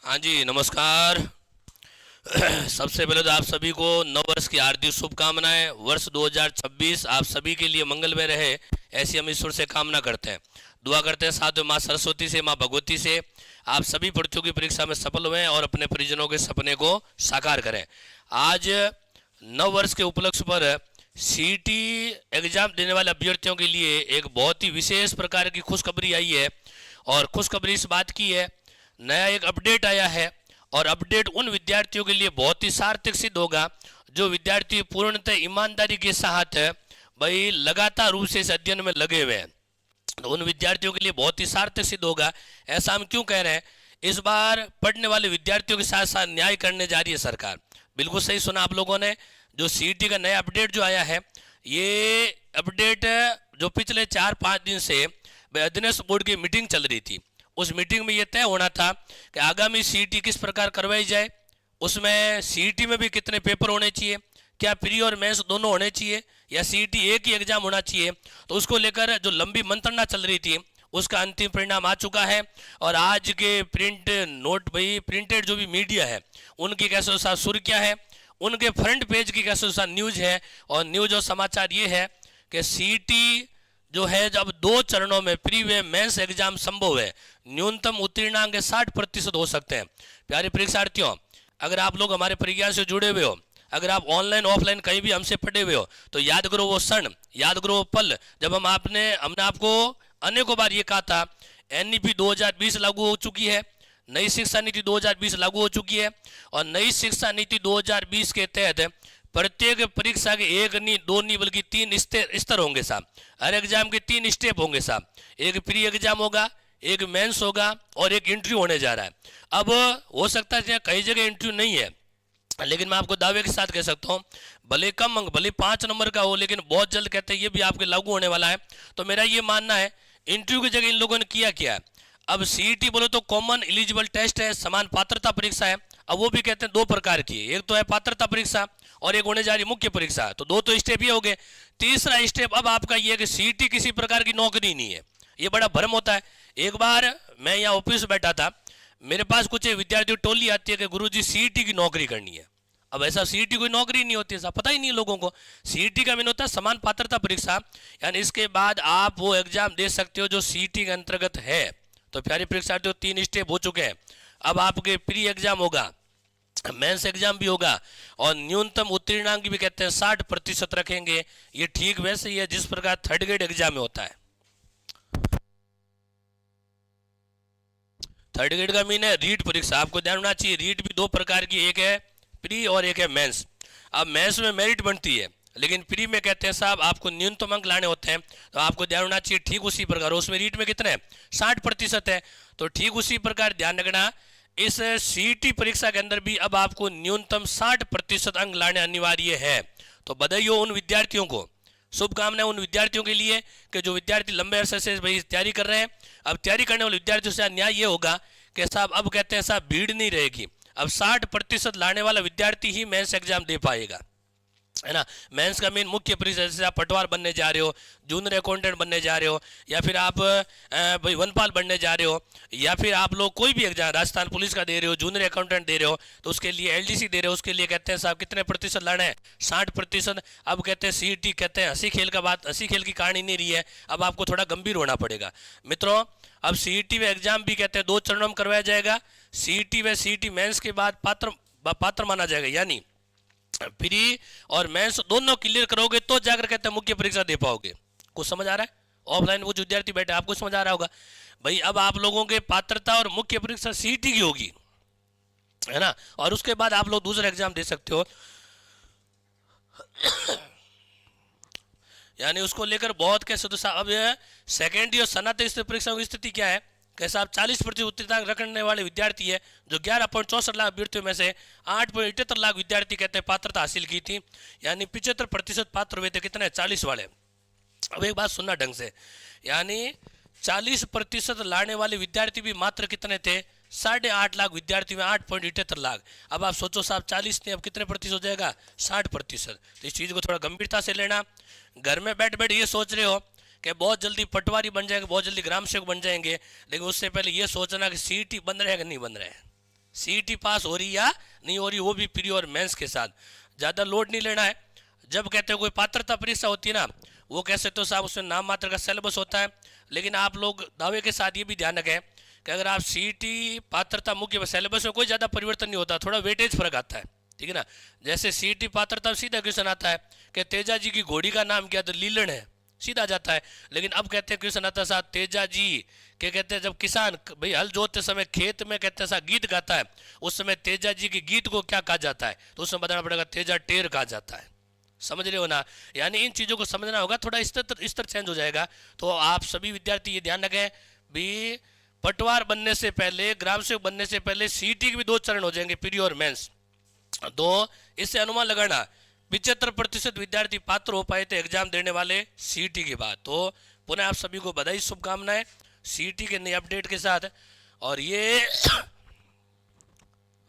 हाँ जी, नमस्कार। सबसे पहले तो आप सभी को नव वर्ष की हार्दिक शुभकामनाएं। वर्ष 2026 आप सभी के लिए मंगलमय रहे, ऐसी हम ईश्वर से कामना करते हैं। दुआ करते हैं साथ में माँ सरस्वती से, माँ भगवती से आप सभी प्रतियोगी परीक्षा में सफल हुए और अपने परिजनों के सपने को साकार करें। आज नव वर्ष के उपलक्ष्य पर सीईटी एग्जाम देने वाले अभ्यर्थियों के लिए एक बहुत ही विशेष प्रकार की खुशखबरी आई है। और खुशखबरी इस बात की है, नया एक अपडेट आया है और अपडेट उन विद्यार्थियों के लिए बहुत ही सार्थक सिद्ध होगा जो विद्यार्थी पूर्णतः ईमानदारी के साथ भाई लगातार रूप से इस अध्ययन में लगे हुए हैं। तो उन विद्यार्थियों के लिए बहुत ही सार्थक सिद्ध होगा। ऐसा हम क्यों कह रहे हैं? इस बार पढ़ने वाले विद्यार्थियों के साथ साथ न्याय करने जा रही है सरकार। बिल्कुल सही सुना आप लोगों ने। जो सीईटी का नया अपडेट जो आया है, ये अपडेट जो पिछले 4-5 दिन से अध्ययन बोर्ड की मीटिंग चल रही थी, उस मीटिंग में ये तय होना था कि आगामी सीईटी किस प्रकार करवाई जाए, उसमें सीईटी में भी कितने पेपर होने चाहिए, क्या प्री और मेंस दोनों होने चाहिए या सीईटी एक ही एग्जाम होना चाहिए। तो उसको लेकर जो लंबी मंत्रणा चल रही थी, उसका अंतिम परिणाम आ चुका है। और आज के प्रिंट नोट भाई प्रिंटेड जो भी मीडिया है, उनकी कैसे साथ सुर्खियां है, उनके फ्रंट पेज की कैसे साथ न्यूज है। और न्यूज और समाचार ये है कि सीईटी जो है जब 2 चरणों में प्री व मेंस एग्जाम संभव है, न्यूनतम उत्तीर्णांक 60% हो सकते हैं। प्यारे परीक्षार्थियों, अगर आप लोग हमारे प्रज्ञान से जुड़े हुए हो, अगर आप ऑनलाइन ऑफलाइन कहीं भी हमसे पढ़े हुए हो, तो याद करो वो क्षण, याद करो वो पल जब हमने आपको अनेकों बार ये कहा था, एनईपी 2020 लागू हो चुकी है, नई शिक्षा नीति 2020 लागू हो चुकी है। और नई शिक्षा नीति 2020 के तहत प्रत्येक परीक्षा के एक नहीं, दो नहीं, बल्कि 3 स्तर होंगे साहब। हर एग्जाम के 3 स्टेप होंगे साहब। एक प्री एग्जाम होगा, एक मेंस होगा और एक इंटरव्यू होने जा रहा है। अब हो सकता है कई जगह इंटरव्यू नहीं है, लेकिन मैं आपको दावे के साथ कह सकता हूँ, भले कम अंक, भले 5 नंबर का हो, लेकिन बहुत जल्द कहते हैं ये भी आपके लागू होने वाला है। तो मेरा ये मानना है, इंटरव्यू की जगह इन लोगों ने किया क्या है। अब सीईटी बोलो तो कॉमन एलिजिबल टेस्ट है, समान पात्रता परीक्षा है। अब वो भी कहते हैं 2 प्रकार की है, एक तो है पात्रता परीक्षा और एक होने जा रही मुख्य परीक्षा। तो 2 तो स्टेप ये हो गए। तीसरा स्टेप अब आपका ये है कि सीईटी किसी प्रकार की नौकरी नहीं है। ये बड़ा भ्रम होता है। एक बार मैं यहाँ ऑफिस में बैठा था, मेरे पास कुछ विद्यार्थी टोली आती है कि गुरुजी सीईटी की नौकरी करनी है। अब ऐसा सीईटी कोई नौकरी नहीं होती, ऐसा पता ही नहीं लोगों को। सीईटी का मीन होता है समान पात्रता परीक्षा, यानी इसके बाद आप वो एग्जाम दे सकते हो जो सीईटी के अंतर्गत है। तो प्यारे परीक्षार्थियों, 3 स्टेप हो चुके हैं। अब आपके प्री एग्जाम होगा, मेंस एग्जाम भी होगा और न्यूनतम उत्तीर्णांक भी कहते हैं 60% रखेंगे। ये ठीक वैसे ही है जिस प्रकार थर्ड ग्रेड एग्जाम में होता है। थर्ड ग्रेड का मीन है रीट परीक्षा। आपको ध्यान होना चाहिए, रीट भी 2 प्रकार की, एक है प्री और एक है मेंस। अब मेंस में मेरिट बनती है, लेकिन प्री में कहते हैं साहब आपको न्यूनतम अंक लाने होते हैं। तो आपको ध्यान होना चाहिए ठीक उसी प्रकार, उसमें रीट में कितने 60% है। तो ठीक उसी प्रकार ध्यान रखना, इस सीईटी परीक्षा के अंदर भी अब आपको न्यूनतम 60% अंक लाने अनिवार्य है। तो बधाई हो उन विद्यार्थियों को, शुभकामनाएं उन विद्यार्थियों के लिए कि जो विद्यार्थी लंबे अरसे से भाई तैयारी कर रहे हैं। अब तैयारी करने वाले विद्यार्थियों से न्याय ये होगा कि साहब अब कहते हैं साहब भीड़ नहीं रहेगी। अब 60% लाने वाला विद्यार्थी ही मेंस एग्जाम दे पाएगा, है ना। मेंस का मेन मुख्य परीक्षा, जैसे आप पटवार बनने जा रहे हो, जूनियर अकाउंटेंट बनने जा रहे हो, या फिर आप भाई वनपाल बनने जा रहे हो, या फिर आप लोग कोई भी एग्जाम राजस्थान पुलिस का दे रहे हो, जूनियर अकाउंटेंट दे रहे हो, तो उसके लिए एलडीसी दे रहे हो, उसके लिए कहते हैं साहब कितने प्रतिशत लाना है, 60%। अब कहते हैं सीईटी, कहते हैं हंसी खेल का बात, हंसी खेल की कहानी नहीं रही है, अब आपको थोड़ा गंभीर होना पड़ेगा मित्रों। अब सीईटी में एग्जाम भी कहते हैं 2 चरणों में करवाया जाएगा। सीईटी व सीईटी मेंस के बाद पात्र माना जाएगा, यानी प्री और मेंस दोनों क्लियर करोगे तो जाकर कहते हैं मुख्य परीक्षा दे पाओगे। कुछ समझ आ रहा है? ऑफलाइन वो जो विद्यार्थी बैठे आपको समझ आ रहा होगा भाई। अब आप लोगों के पात्रता और मुख्य परीक्षा सीईटी की होगी, है ना, और उसके बाद आप लोग दूसरा एग्जाम दे सकते हो। यानी उसको लेकर बहुत कैसे तो अब सेकेंडरी और स्नातक स्तर परीक्षाओं की स्थिति क्या है कि साहब 40% उत्तीर्णांक रखने वाले विद्यार्थी है, जो 11.64 लाख अभ्यर्थियों में से 8.78 लाख विद्यार्थी कहते हैं पात्रता हासिल की थी, यानी 75% पात्र हुए थे। कितने? 40 वाले। अब एक बात सुनना ढंग से, यानी 40% लाने वाले विद्यार्थी भी मात्र कितने थे? 8.5 लाख विद्यार्थी में 8.78 लाख। अब आप सोचो साहब 40 ने अब कितने प्रतिशत हो जाएगा? 60%। तो इस चीज़ को थोड़ा गंभीरता से लेना। घर में बैठ बैठ ये सोच रहे हो कि बहुत जल्दी पटवारी बन जाएंगे, बहुत जल्दी ग्राम सेवक बन जाएंगे, लेकिन उससे पहले ये सोचना कि सीईटी बन रहे हैं कि नहीं बन रहे हैं। सीईटी पास हो रही या नहीं हो रही, वो भी प्री और मेंस के साथ। ज़्यादा लोड नहीं लेना है। जब कहते हैं कोई पात्रता परीक्षा होती है ना, वो कह सकते हो साहब उसमें नाम मात्र का सिलेबस होता है, लेकिन आप लोग दावे के साथ ये भी ध्यान रखें कि अगर आप सीईटी पात्रता मुख्य सिलेबस में कोई ज़्यादा परिवर्तन नहीं होता, थोड़ा वेटेज फर्क आता है, ठीक है ना। जैसे सीईटी पात्रता में सीधा क्वेश्चन आता है कि तेजा जी की घोड़ी का नाम क्या, तो लीलन है, सीधा जाता है। लेकिन अब कहते हैं क्वेश्चन आता है साहब तेजा जी के कहते हैं जब किसान भाई हल जोतते समय खेत में कहते हैं साहब गीत गाता है, उस समय तेजा जी के गीत को क्या कहा जाता है, तो उसमें बताना पड़ेगा तेजा टेर कहा जाता है। समझ रहे हो ना, यानी इन चीज़ों को समझना होगा, थोड़ा स्तर चेंज हो जाएगा। तो आप सभी विद्यार्थी ये ध्यान रखें भी, पटवार बनने से पहले, ग्राम सेवक बनने से पहले सीईटी के भी 2 चरण हो जाएंगे, प्री और मेंस। तो इससे अनुमान लगाना 75% विद्यार्थी पात्र हो पाए थे एग्जाम देने वाले सीईटी के बाद। तो पुनः आप सभी को बधाई, शुभकामनाएं सीईटी के नए अपडेट के साथ। और ये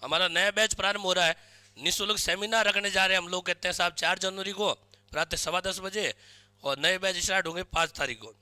हमारा नया बैच प्रारंभ हो रहा है, निःशुल्क सेमिनार रखने जा रहे हैं हम लोग, कहते हैं साहब 4 जनवरी को प्रातः 10:15 बजे, और नए बैच स्टार्ट होंगे 5 तारीख को।